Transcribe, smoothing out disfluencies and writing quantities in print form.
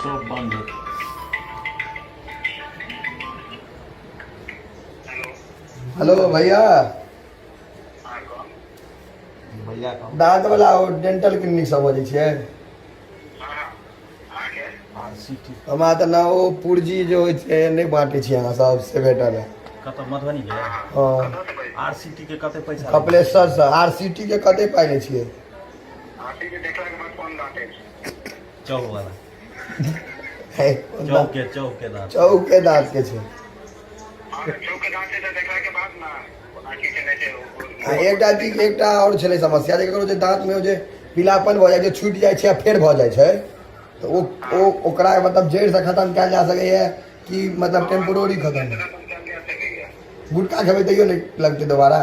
सब बंद है। हेलो भैया, भैया का दाँत वाला डेंटल क्लिनिक से बजै छियै? आरसीटी हमरा तऽ ना ओ पुर्जी जे होइ छै नहि बाँटै छियै अहाँ सब से भेटल है। कतऽ मधुबनी के हाँ आरसीटी के कते पैसा कपिलेश्वर से आरसीटी के कते पाइ लै छियै? चौक वाला है, चौक के दांत चौके दाँत के छै। आ एकटा चीज एकटा और छलै समस्या जे ककरो जे दाँत में जे पीलापन भऽ जाइ छै, छूटि जाइ छै आ फेर भऽ जाइ छै तऽ ओकरा मतलब जड़ि से खत्म कयल जा सकैए कि मतलब टेम्पोररी खत्म? गुटखा खेबै तैयो नहीं लगतै दोबारा?